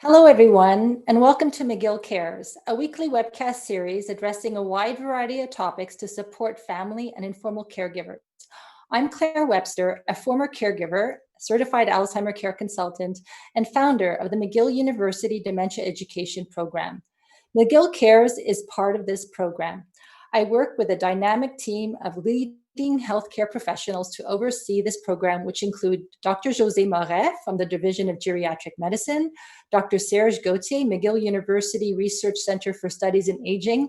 Hello, everyone, and welcome to McGill Cares, a weekly webcast series addressing a wide variety of topics to support family and informal caregivers. I'm Claire Webster, a former caregiver, certified Alzheimer care consultant, and founder of the McGill University Dementia Education Program. McGill Cares is part of this program. I work with a dynamic team of leading healthcare professionals to oversee this program, which include Dr. José Moret from the Division of Geriatric Medicine, Dr. Serge Gauthier, McGill University Research Center for Studies in Aging,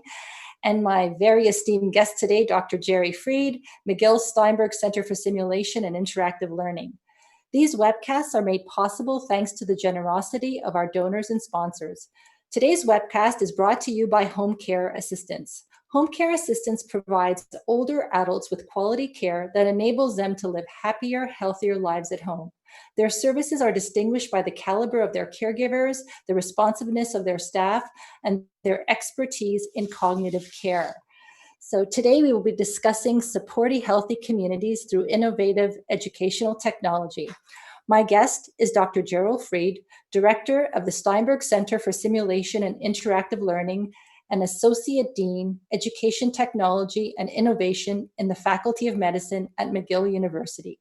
and my very esteemed guest today, Dr. Jerry Freed, McGill Steinberg Center for Simulation and Interactive Learning. These webcasts are made possible thanks to the generosity of our donors and sponsors. Today's webcast is brought to you by Home Care Assistance. Home Care Assistance provides older adults with quality care that enables them to live happier, healthier lives at home. Their services are distinguished by the caliber of their caregivers, the responsiveness of their staff, and their expertise in cognitive care. So today we will be discussing supporting healthy communities through innovative educational technology. My guest is Dr. Gerald Freed, Director of the Steinberg Center for Simulation and Interactive Learning and Associate Dean, Education Technology and Innovation in the Faculty of Medicine at McGill University.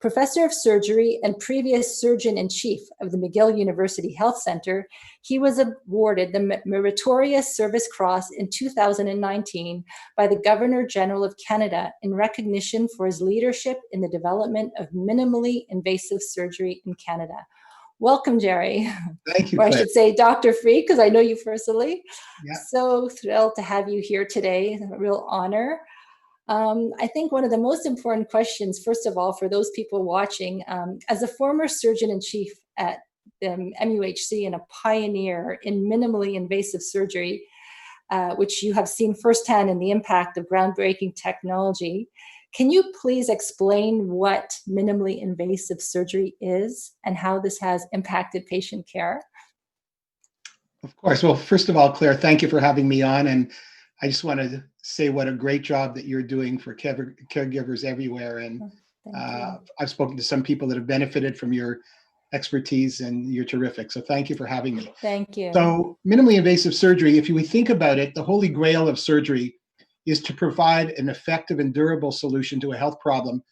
Professor of Surgery and previous Surgeon-in-Chief of the McGill University Health Center, he was awarded the Meritorious Service Cross in 2019 by the Governor-General of Canada in recognition for his leadership in the development of minimally invasive surgery in Canada. Welcome, Jerry. Thank you, Or I Claire. should say Dr. Freed, because I know you personally. Yeah. So thrilled to have you here today. A real honor. I think one of the most important questions, first of all, for those people watching, as a former surgeon-in-chief at the MUHC and a pioneer in minimally invasive surgery, which you have seen firsthand in the impact of groundbreaking technology, can you please explain what minimally invasive surgery is and how this has impacted patient care? Of course. Well, first of all, Claire, thank you for having me on. And I just want to say what a great job that you're doing for caregivers everywhere. And I've spoken to some people that have benefited from your expertise, and you're terrific. So thank you for having me. Thank you. So minimally invasive surgery, if you think about it, the holy grail of surgery is to provide an effective and durable solution to a health problem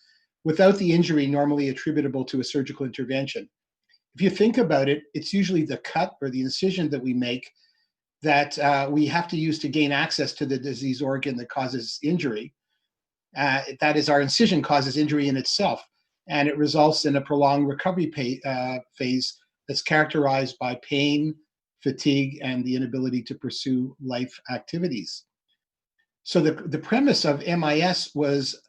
without the injury normally attributable to a surgical intervention. If you think about it, it's usually the cut or the incision that we make that we have to use to gain access to the disease organ that causes injury. That is, our incision causes injury in itself, and it results in a prolonged recovery phase that's characterized by pain, fatigue, and the inability to pursue life activities. So the premise of MIS was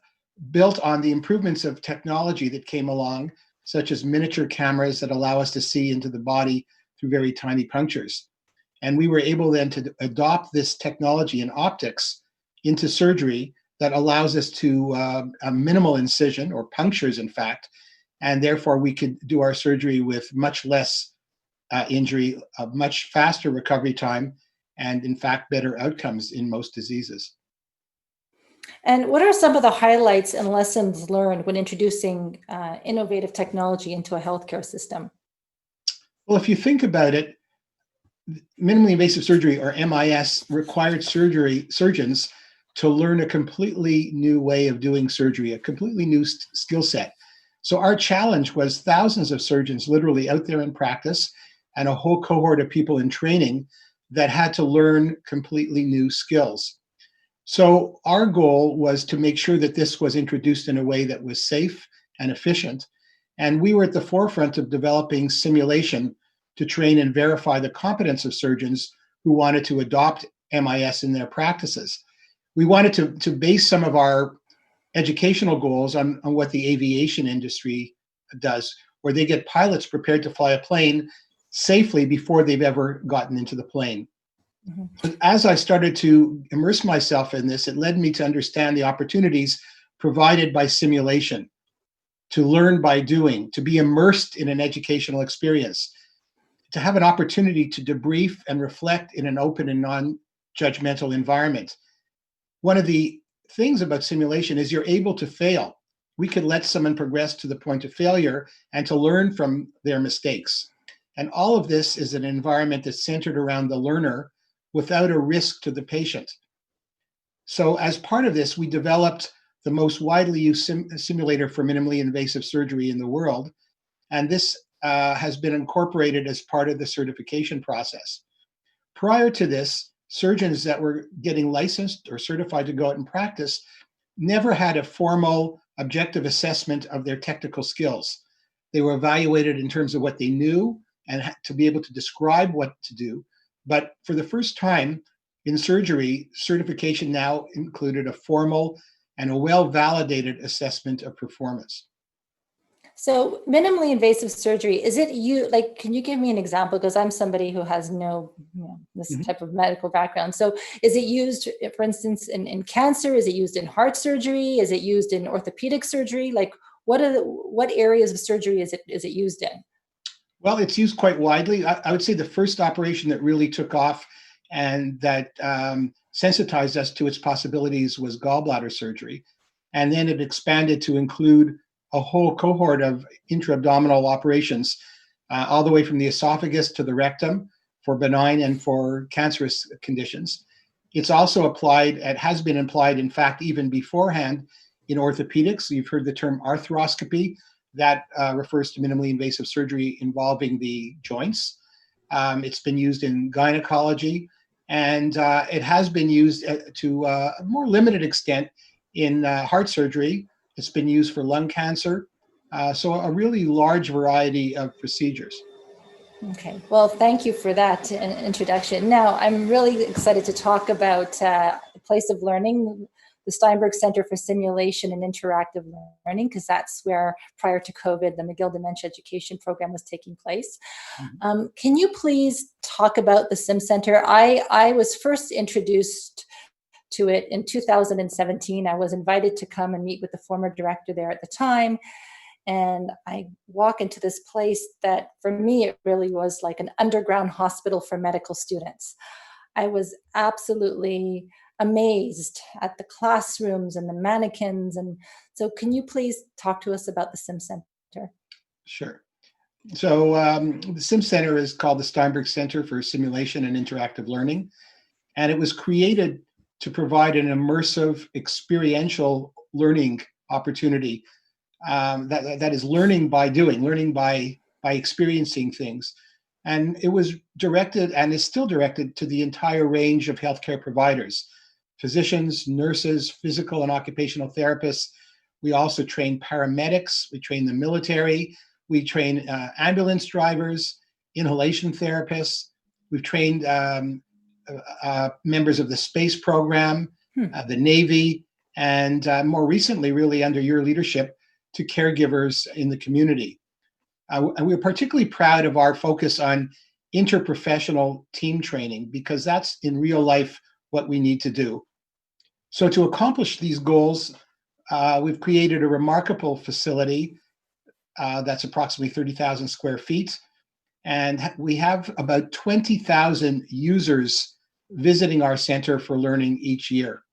built on the improvements of technology that came along, such as miniature cameras that allow us to see into the body through very tiny punctures. And we were able then to adopt this technology and optics into surgery that allows us to a minimal incision, or punctures in fact, and therefore we could do our surgery with much less injury, a much faster recovery time, and in fact better outcomes in most diseases. And what are some of the highlights and lessons learned when introducing innovative technology into a healthcare system? Well, if you think about it, minimally invasive surgery, or MIS, required surgeons to learn a completely new way of doing surgery, a completely new skill set. So our challenge was thousands of surgeons literally out there in practice and a whole cohort of people in training that had to learn completely new skills. So our goal was to make sure that this was introduced in a way that was safe and efficient. And we were at the forefront of developing simulation to train and verify the competence of surgeons who wanted to adopt MIS in their practices. We wanted to base some of our educational goals on what the aviation industry does, where they get pilots prepared to fly a plane safely before they've ever gotten into the plane. Mm-hmm. As I started to immerse myself in this, it led me to understand the opportunities provided by simulation, to learn by doing, to be immersed in an educational experience, to have an opportunity to debrief and reflect in an open and non-judgmental environment. One of the things about simulation is you're able to fail. We could let someone progress to the point of failure and to learn from their mistakes. And all of this is an environment that's centered around the learner without a risk to the patient. So as part of this, we developed the most widely used simulator for minimally invasive surgery in the world. And this has been incorporated as part of the certification process. Prior to this, surgeons that were getting licensed or certified to go out and practice never had a formal objective assessment of their technical skills. They were evaluated in terms of what they knew and to be able to describe what to do. But for the first time in surgery, certification now included a formal and a well-validated assessment of performance. So minimally invasive surgery, is it you, like, can you give me an example? Because I'm somebody who has no, this type of medical background. So is it used, for instance, in cancer? Is it used in heart surgery? Is it used in orthopedic surgery? Like, what areas of surgery is it used in? Well, it's used quite widely. I would say the first operation that really took off and that sensitized us to its possibilities was gallbladder surgery. And then it expanded to include a whole cohort of intra-abdominal operations, all the way from the esophagus to the rectum for benign and for cancerous conditions. It's also applied, it has been applied, in fact, even beforehand in orthopedics. You've heard the term arthroscopy. That refers to minimally invasive surgery involving the joints. It's been used in gynecology, and it has been used to a more limited extent in heart surgery. It's been used for lung cancer. So a really large variety of procedures. Okay, well, thank you for that introduction. Now, I'm really excited to talk about the place of learning, the Steinberg Center for Simulation and Interactive Learning, because that's where, prior to COVID, the McGill Dementia Education Program was taking place. Can you please talk about the Sim Center? I was first introduced to it in 2017. I was invited to come and meet with the former director there at the time. And I walk into this place that, for me, it really was like an underground hospital for medical students. I was absolutely amazed at the classrooms and the mannequins. And so can you please talk to us about the Sim Center? Sure. So the Sim Center is called the Steinberg Center for Simulation and Interactive Learning. And it was created to provide an immersive, experiential learning opportunity. That is learning by doing, learning by experiencing things. And it was directed, and is still directed, to the entire range of healthcare providers: physicians, nurses, physical and occupational therapists. We also train paramedics, we train the military, we train ambulance drivers, inhalation therapists. We've trained members of the space program, the Navy, and more recently, really under your leadership, to caregivers in the community. And we're particularly proud of our focus on interprofessional team training, because that's in real life what we need to do. So to accomplish these goals, we've created a remarkable facility that's approximately 30,000 square feet. And we have about 20,000 users visiting our center for learning each year.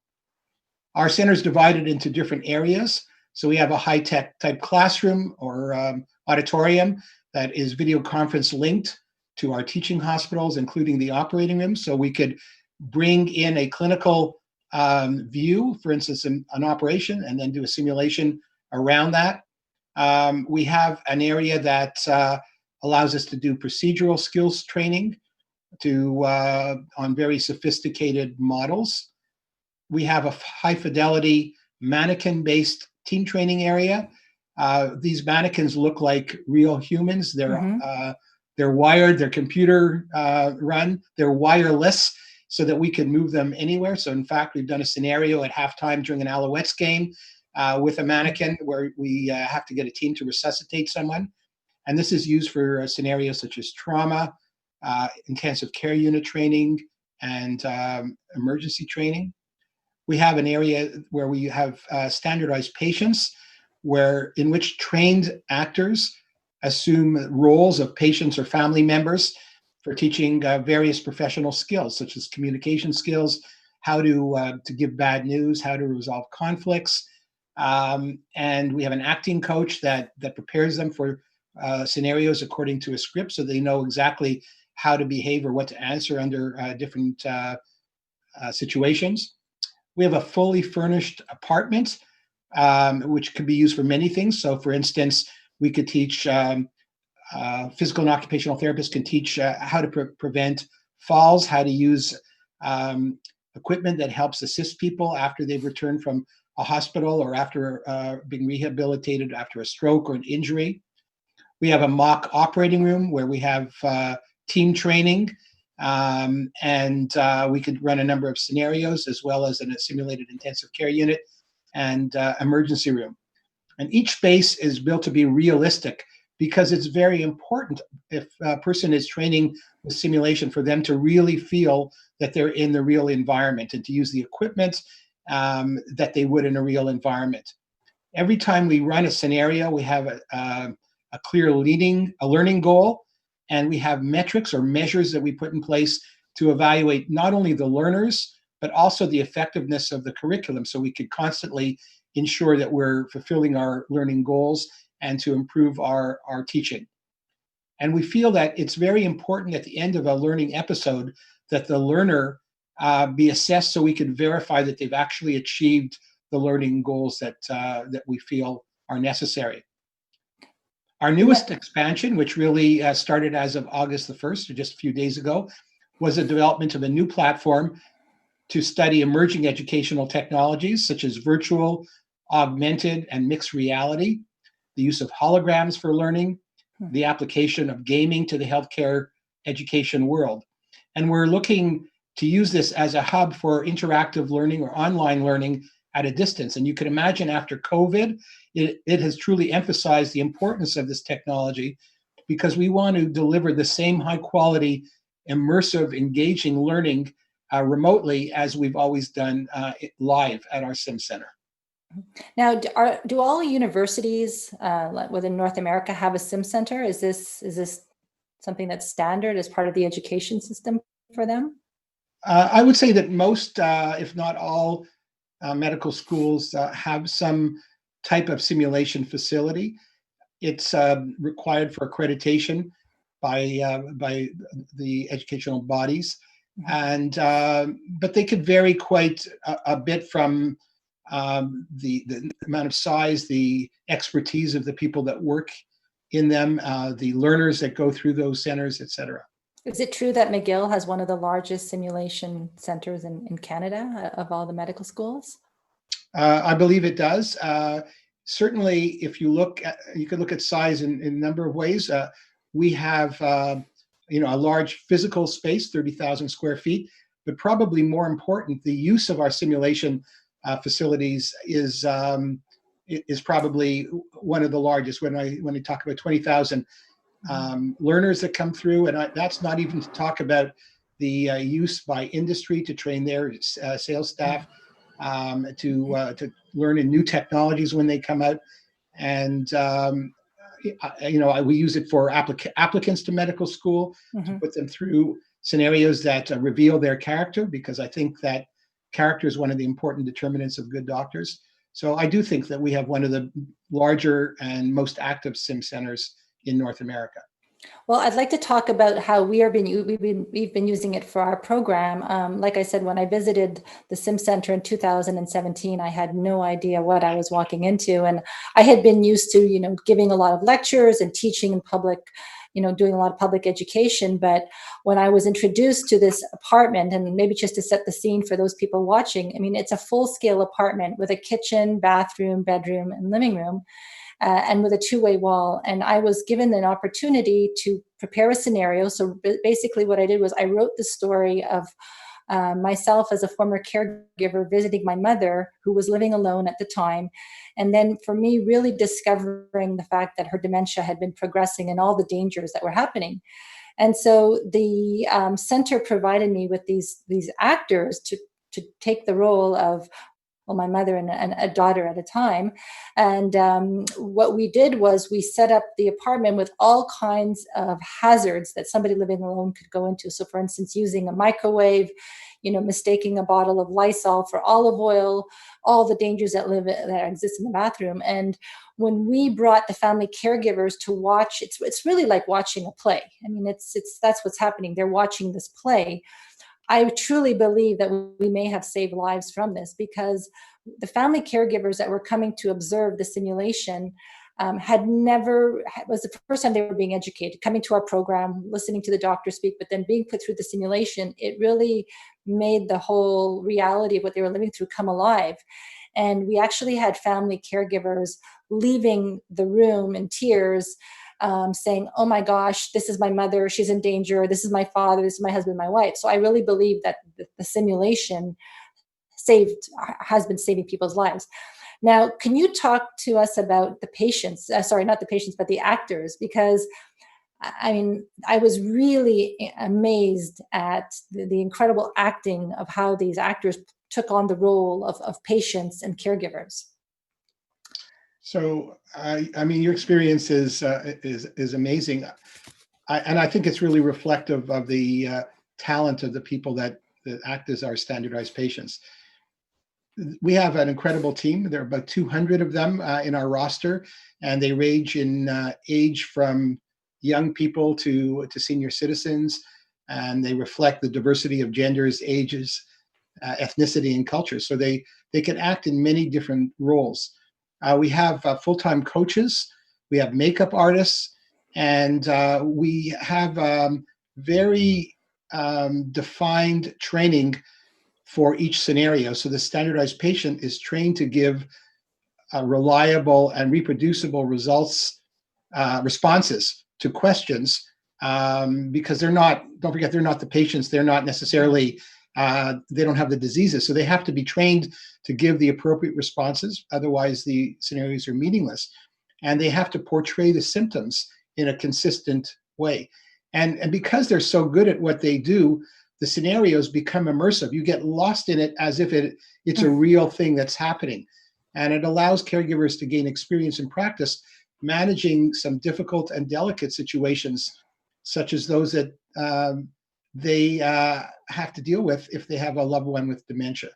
Our center is divided into different areas. So we have a high-tech type classroom or auditorium that is video conference linked to our teaching hospitals, including the operating room. So we could bring in a clinical view, for instance, an operation, and then do a simulation around that. We have an area that allows us to do procedural skills training on very sophisticated models. We have a high fidelity mannequin-based team training area. These mannequins look like real humans. They're wired, they're computer run, they're wireless, so that we can move them anywhere. So in fact, we've done a scenario at halftime during an Alouettes game with a mannequin where we have to get a team to resuscitate someone. And this is used for scenarios such as trauma, intensive care unit training, and emergency training. We have an area where we have standardized patients, in which trained actors assume roles of patients or family members for teaching various professional skills, such as communication skills, how to give bad news, how to resolve conflicts. And we have an acting coach that prepares them for scenarios according to a script, so they know exactly how to behave or what to answer under different situations. We have a fully furnished apartment, which could be used for many things. So, for instance, we could teach physical and occupational therapists can teach how to prevent falls, how to use equipment that helps assist people after they've returned from a hospital or after being rehabilitated after a stroke or an injury. We have a mock operating room where we have team training, and we could run a number of scenarios, as well as in a simulated intensive care unit and emergency room. And each space is built to be realistic, because it's very important, if a person is training with simulation, for them to really feel that they're in the real environment and to use the equipment that they would in a real environment. Every time we run a scenario, we have a clear learning goal, and we have metrics or measures that we put in place to evaluate not only the learners, but also the effectiveness of the curriculum, so we could constantly ensure that we're fulfilling our learning goals and to improve our teaching. And we feel that it's very important at the end of a learning episode that the learner be assessed, so we can verify that they've actually achieved the learning goals that we feel are necessary. Our newest expansion, which really started as of August the 1st, or just a few days ago, was the development of a new platform to study emerging educational technologies such as virtual, augmented, and mixed reality, the use of holograms for learning, the application of gaming to the healthcare education world. And we're looking to use this as a hub for interactive learning or online learning at a distance. And you can imagine, after COVID, it has truly emphasized the importance of this technology, because we want to deliver the same high quality, immersive, engaging learning remotely as we've always done live at our Sim Center. Now, do all universities within North America have a Sim Center? Is this something that's standard as part of the education system for them? I would say that most, if not all, medical schools have some type of simulation facility. It's required for accreditation by the educational bodies, and but they could vary quite a bit from the amount of size, the expertise of the people that work in them, the learners that go through those centers, etc. Is it true that McGill has one of the largest simulation centers in Canada of all the medical schools? I believe it does. Certainly, if you could look at size in a number of ways. We have, a large physical space, 30,000 square feet, but probably more important, the use of our simulation facilities is probably one of the largest. When I talk about 20,000 learners that come through, and that's not even to talk about the use by industry to train their sales staff to learn in new technologies when they come out. And we use it for applicants to medical school, to put them through scenarios that reveal their character, because I think that character is one of the important determinants of good doctors. So I do think that we have one of the larger and most active sim centers in North America. Well, I'd like to talk about how we've been using it for our program. Like I said, when I visited the Sim Center in 2017, I had no idea what I was walking into, and I had been used to, giving a lot of lectures and teaching in public, doing a lot of public education. But when I was introduced to this apartment, and maybe just to set the scene for those people watching, I mean, it's a full-scale apartment with a kitchen, bathroom, bedroom, and living room. And with a two-way wall. And I was given an opportunity to prepare a scenario. So basically what I did was I wrote the story of myself as a former caregiver visiting my mother, who was living alone at the time. And then for me, really discovering the fact that her dementia had been progressing and all the dangers that were happening. And so the center provided me with these actors to take the role of, my mother and a daughter at a time. And what we did was we set up the apartment with all kinds of hazards that somebody living alone could go into. So for instance, using a microwave, mistaking a bottle of Lysol for olive oil, all the dangers that exist in the bathroom. And when we brought the family caregivers to watch, it's really like watching a play. I mean, that's what's happening. They're watching this play. I truly believe that we may have saved lives from this, because the family caregivers that were coming to observe the simulation was the first time they were being educated, coming to our program, listening to the doctor speak, but then being put through the simulation. It really made the whole reality of what they were living through come alive. And we actually had family caregivers leaving the room in tears, saying, "Oh my gosh, this is my mother, she's in danger. This is my father, this is my husband, my wife." So I really believe that the simulation has been saving people's lives. Now, can you talk to us about the patients? Sorry, not the patients, but the actors, because I mean, I was really amazed at the incredible acting of how these actors took on the role of patients and caregivers. So, I mean, your experience is amazing, and I think it's really reflective of the talent of the people that act as our standardized patients. We have an incredible team. There are about 200 of them in our roster, and they range in age from young people to senior citizens, and they reflect the diversity of genders, ages, ethnicity, and cultures. So they can act in many different roles. We have full-time coaches, we have makeup artists, and we have very defined training for each scenario. So the standardized patient is trained to give reliable and reproducible responses to questions, because don't forget, they're not the patients. They're not necessarily, they don't have the diseases. So they have to be trained to give the appropriate responses. Otherwise, the scenarios are meaningless. And they have to portray the symptoms in a consistent way. And because they're so good at what they do, the scenarios become immersive. You get lost in it as if it's a real thing that's happening. And it allows caregivers to gain experience and practice managing some difficult and delicate situations, such as those that they have to deal with if they have a loved one with dementia.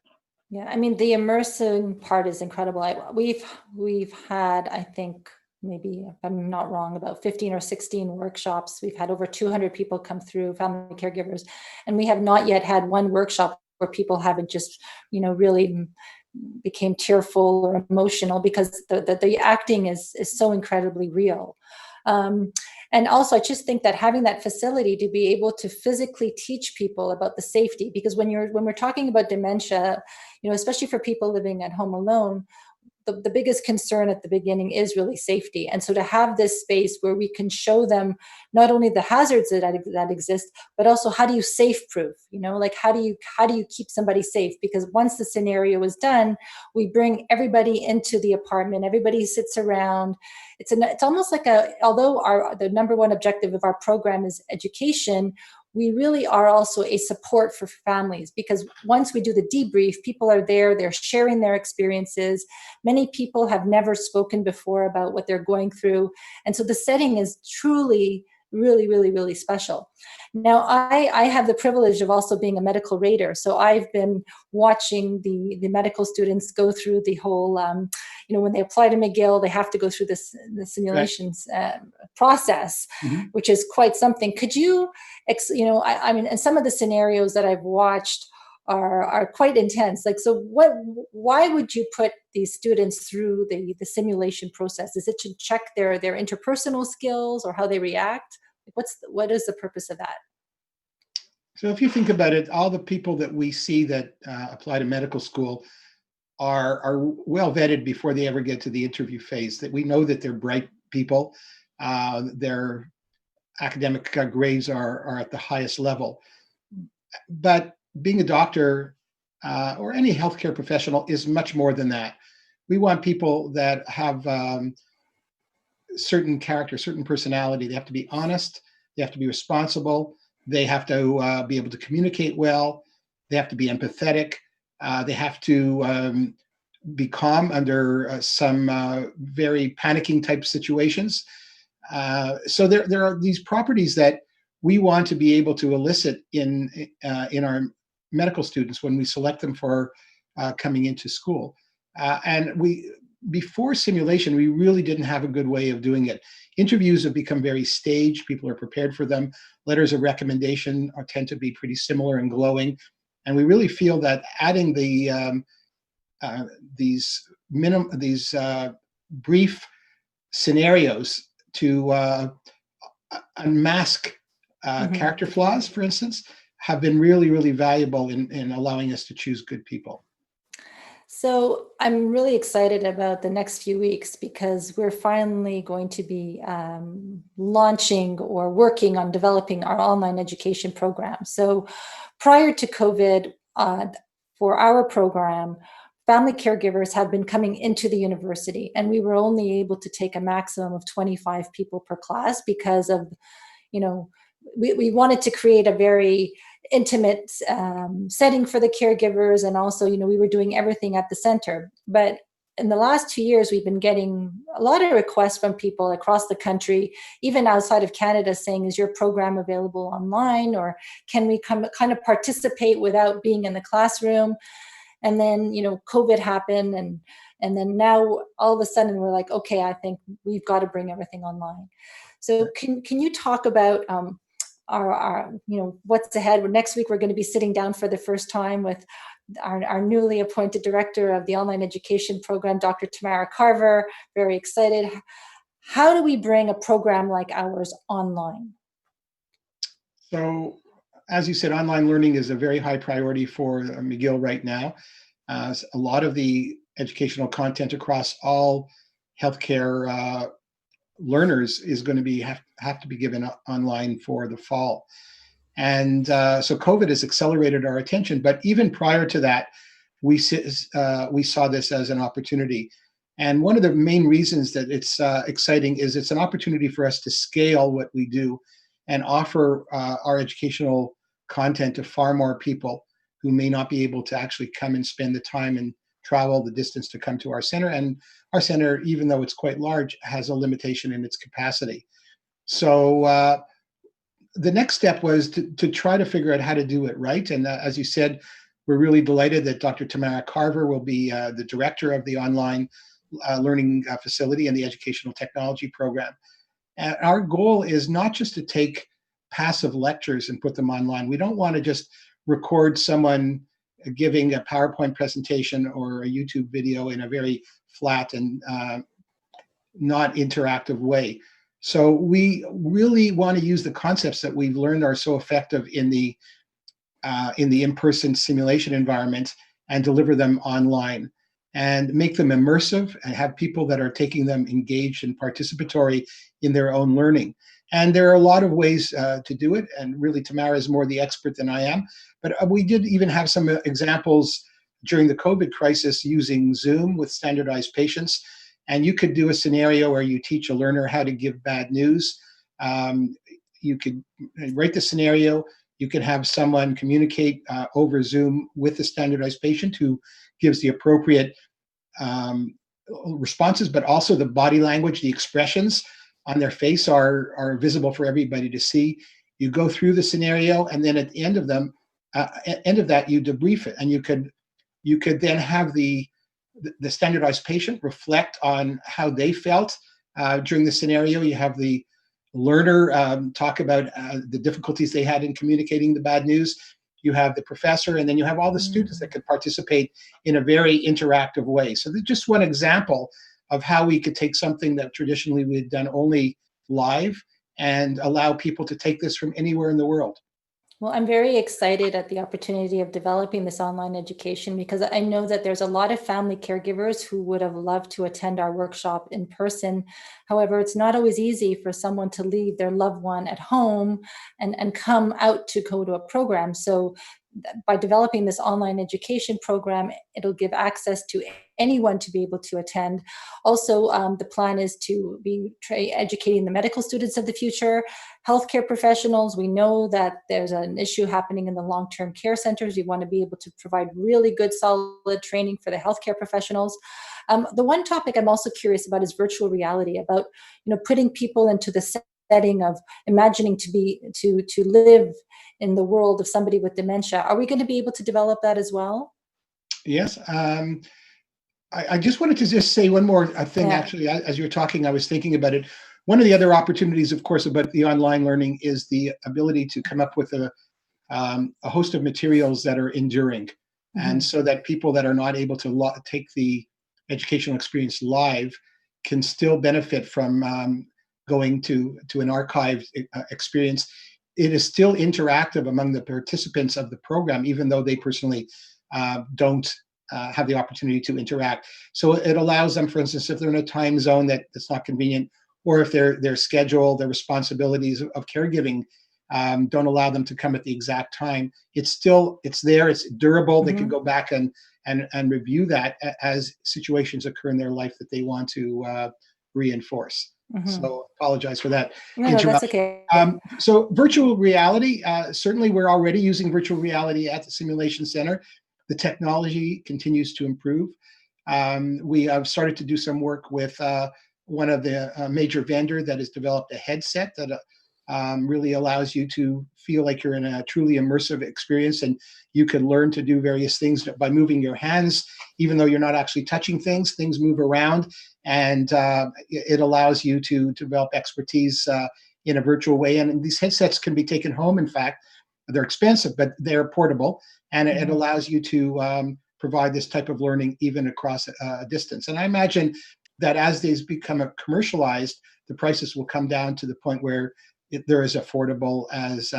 Yeah, I mean, the immersive part is incredible. We've had, I think, maybe, if I'm not wrong, about 15 or 16 workshops. We've had over 200 people come through, family caregivers, and we have not yet had one workshop where people haven't just, really became tearful or emotional, because the acting is so incredibly real. And also, I just think that having that facility to be able to physically teach people about the safety, because when we're talking about dementia, especially for people living at home alone, the biggest concern at the beginning is really safety. And so to have this space where we can show them not only the hazards that exist, but also how do you safe proof, like how do you keep somebody safe? Because once the scenario is done, we bring everybody into the apartment, everybody sits around. It's almost like although the number one objective of our program is education, we really are also a support for families, because once we do the debrief, people are there, they're sharing their experiences. Many people have never spoken before about what they're going through. And so the setting is truly, really, really, really special. Now, I have the privilege of also being a medical rater. So I've been watching the medical students go through the whole, when they apply to McGill, they have to go through the simulations process, which is quite something. Could you, I mean, and some of the scenarios that I've watched are quite intense. Like, so why would you put these students through the simulation process? Is it to check their interpersonal skills or how they react? What is the purpose of that? So if you think about it, all the people that we see that apply to medical school are well vetted before they ever get to the interview phase. That we know that they're bright people, their academic grades are at the highest level. But being a doctor or any healthcare professional is much more than that. We want people that have certain character, certain personality. They have to be honest. They have to be responsible. They have to be able to communicate well. They have to be empathetic. They have to be calm under some very panicking type situations. So there are these properties that we want to be able to elicit in our medical students when we select them for coming into school. And before simulation, we really didn't have a good way of doing it. Interviews have become very staged. People are prepared for them. Letters of recommendation tend to be pretty similar and glowing. And we really feel that adding these brief scenarios to unmask character flaws, for instance, have been really, really valuable in allowing us to choose good people. So I'm really excited about the next few weeks because we're finally going to be launching or working on developing our online education program. So prior to COVID, for our program, family caregivers have been coming into the university, and we were only able to take a maximum of 25 people per class because of, we wanted to create a very intimate setting for the caregivers. And also, we were doing everything at the center. But in the last 2 years, we've been getting a lot of requests from people across the country, even outside of Canada, saying, is your program available online? Or can we kind of participate without being in the classroom? And then, COVID happened. And then now all of a sudden we're like, okay, I think we've got to bring everything online. So can you talk about our what's ahead? Next week, we're going to be sitting down for the first time with our newly appointed director of the online education program, Dr. Tamara Carver. Very excited. How do we bring a program like ours online? So, as you said, online learning is a very high priority for McGill right now. A lot of the educational content across all healthcare learners is going to have to be given online for the fall. And so COVID has accelerated our attention. But even prior to that, we saw this as an opportunity. And one of the main reasons that it's exciting is it's an opportunity for us to scale what we do and offer our educational content to far more people who may not be able to actually come and spend the time and travel the distance to come to our center. And our center, even though it's quite large, has a limitation in its capacity. So the next step was to try to figure out how to do it right. And as you said, we're really delighted that Dr. Tamara Carver will be the director of the online learning facility and the educational technology program. And our goal is not just to take passive lectures and put them online. We don't want to just record someone giving a PowerPoint presentation or a YouTube video in a very flat and not interactive way. So we really want to use the concepts that we've learned are so effective in the in-person simulation environment and deliver them online and make them immersive and have people that are taking them engaged and participatory in their own learning. And there are a lot of ways to do it. And really, Tamara is more the expert than I am. But we did even have some examples during the COVID crisis using Zoom with standardized patients. And you could do a scenario where you teach a learner how to give bad news. You could write the scenario. You could have someone communicate over Zoom with the standardized patient who gives the appropriate responses, but also the body language, the expressions on their face are visible for everybody to see. You go through the scenario, and then at the end of that, you debrief it, and you could then have the standardized patient reflect on how they felt during the scenario. You have the learner talk about the difficulties they had in communicating the bad news. You have the professor, and then you have all the students that could participate in a very interactive way. So that's just one example of how we could take something that traditionally we'd done only live and allow people to take this from anywhere in the world. Well, I'm very excited at the opportunity of developing this online education because I know that there's a lot of family caregivers who would have loved to attend our workshop in person. However, it's not always easy for someone to leave their loved one at home and come out to go to a program. So by developing this online education program, it'll give access to anyone to be able to attend. Also, the plan is to be educating the medical students of the future, healthcare professionals. We know that there's an issue happening in the long-term care centers. We want to be able to provide really good, solid training for the healthcare professionals. The one topic I'm also curious about is virtual reality, about putting people into the setting of imagining to live in the world of somebody with dementia. Are we going to be able to develop that as well? Yes. I just wanted to just say one more thing. Yeah. Actually, as you were talking, I was thinking about it. One of the other opportunities, of course, about the online learning is the ability to come up with a host of materials that are enduring. And so that people that are not able to take the educational experience live can still benefit from going to an archived experience. It is still interactive among the participants of the program, even though they personally don't have the opportunity to interact. So it allows them, for instance, if they're in a time zone that's not convenient, or if their schedule, their responsibilities of caregiving don't allow them to come at the exact time, it's there, it's durable. They can go back and review that as situations occur in their life that they want to reinforce. So apologize for that No, that's okay. So virtual reality, certainly we're already using virtual reality at the Simulation Center. The technology continues to improve. We have started to do some work with one of the major vendor that has developed a headset that really allows you to feel like you're in a truly immersive experience, and you can learn to do various things by moving your hands. Even though you're not actually touching things move around, and it allows you to develop expertise in a virtual way. And these headsets can be taken home. In fact, they're expensive, but they're portable, and it allows you to provide this type of learning even across a distance. And I imagine that as these become commercialized, the prices will come down to the point where they're as affordable as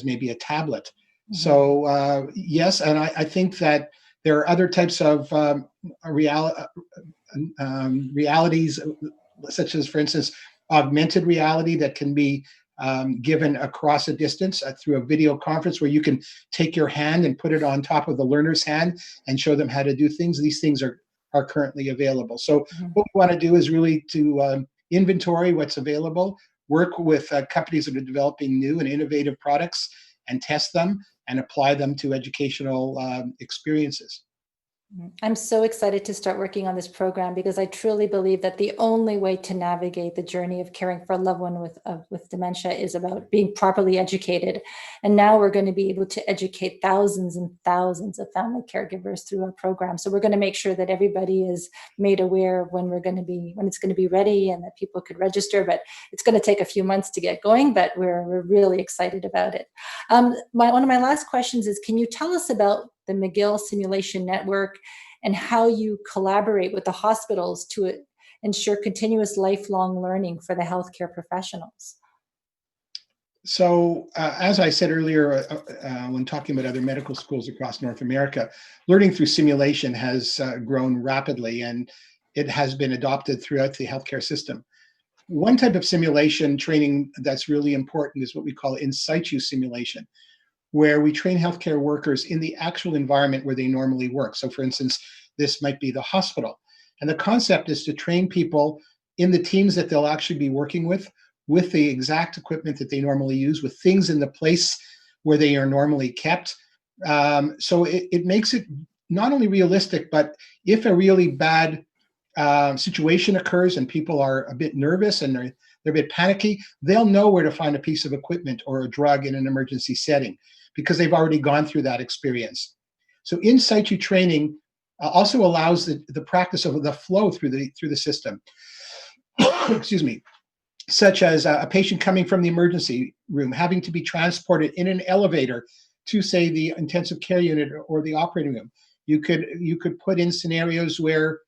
maybe a tablet. So yes, and I think that there are other types of realities, such as, for instance, augmented reality that can be given across a distance through a video conference, where you can take your hand and put it on top of the learner's hand and show them how to do things. These things are currently available. So what we want to do is really to inventory what's available, work with companies that are developing new and innovative products, and test them and apply them to educational experiences. I'm so excited to start working on this program, because I truly believe that the only way to navigate the journey of caring for a loved one with dementia is about being properly educated. And now we're going to be able to educate thousands and thousands of family caregivers through our program. So we're going to make sure that everybody is made aware of when it's going to be ready, and that people could register. But it's going to take a few months to get going, but we're really excited about it. One of my last questions is, can you tell us about the McGill Simulation Network and how you collaborate with the hospitals to ensure continuous lifelong learning for the healthcare professionals? So as I said earlier, when talking about other medical schools across North America, learning through simulation has grown rapidly, and it has been adopted throughout the healthcare system. One type of simulation training that's really important is what we call in situ simulation, where we train healthcare workers in the actual environment where they normally work. So for instance, this might be the hospital. And the concept is to train people in the teams that they'll actually be working with the exact equipment that they normally use, with things in the place where they are normally kept. So it makes it not only realistic, but if a really bad situation occurs and people are a bit nervous and they're a bit panicky, they'll know where to find a piece of equipment or a drug in an emergency setting, because they've already gone through that experience. So in situ training also allows the practice of the flow through the system. Excuse me. Such as a patient coming from the emergency room, having to be transported in an elevator to, say, the intensive care unit or the operating room. You could put in scenarios where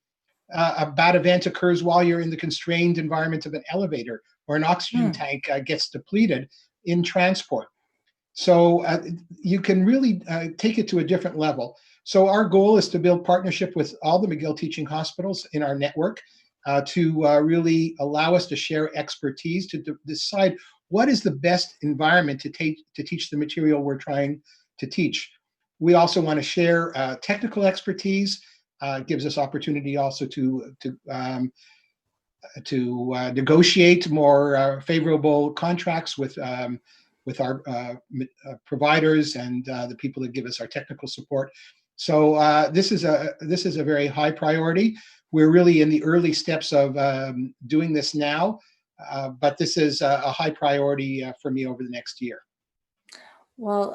a bad event occurs while you're in the constrained environment of an elevator, or an oxygen tank gets depleted in transport. So you can really take it to a different level. So our goal is to build partnership with all the McGill teaching hospitals in our network to really allow us to share expertise, to decide what is the best environment to teach the material we're trying to teach. We also want to share technical expertise, gives us opportunity also to negotiate more favorable contracts with our providers and the people that give us our technical support. So this is a very high priority. We're really in the early steps of doing this now, but this is a high priority for me over the next year. Well,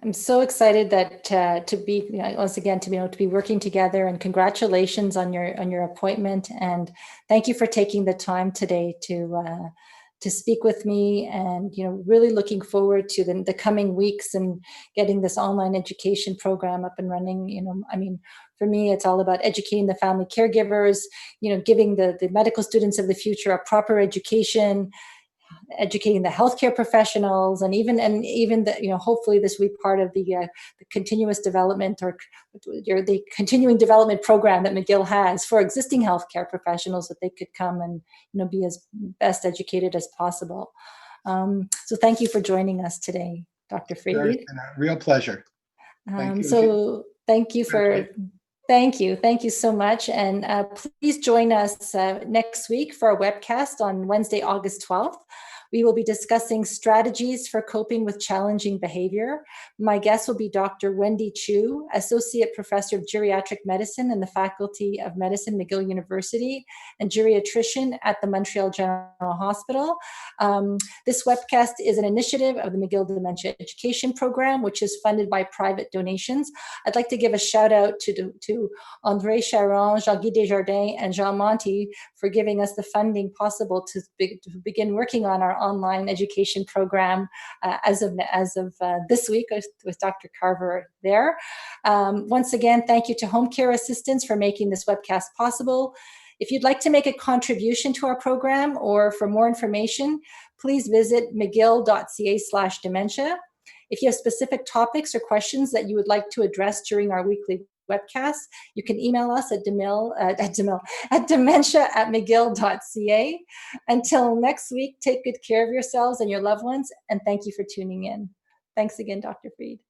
I'm so excited that to be once again to be able to be working together, and congratulations on your appointment, and thank you for taking the time today to speak with me, and really looking forward to the coming weeks and getting this online education program up and running. For me, it's all about educating the family caregivers, giving the medical students of the future a proper education, educating the healthcare professionals, and even the, hopefully this will be part of the continuous development or the continuing development program that McGill has for existing healthcare professionals, that they could come and be as best educated as possible. So thank you for joining us today, Dr. Freed. It's been a real pleasure. Thank you. So thank you for. Thank you so much. And please join us next week for our webcast on Wednesday, August 12th. We will be discussing strategies for coping with challenging behavior. My guest will be Dr. Wendy Chu, Associate Professor of Geriatric Medicine in the Faculty of Medicine, McGill University, and geriatrician at the Montreal General Hospital. This webcast is an initiative of the McGill Dementia Education Program, which is funded by private donations. I'd like to give a shout out to André Charon, Jean-Guy Desjardins, and Jean Monti for giving us the funding possible to begin working on our online education program as of this week with Dr. Carver there. Once again, thank you to home care assistants for making this webcast possible. If you'd like to make a contribution to our program or for more information, please visit mcgill.ca/dementia. If you have specific topics or questions that you would like to address during our weekly webcast, you can email us at dementia@mcgill.ca. Until next week, take good care of yourselves and your loved ones, and thank you for tuning in. Thanks again, Dr. Freed.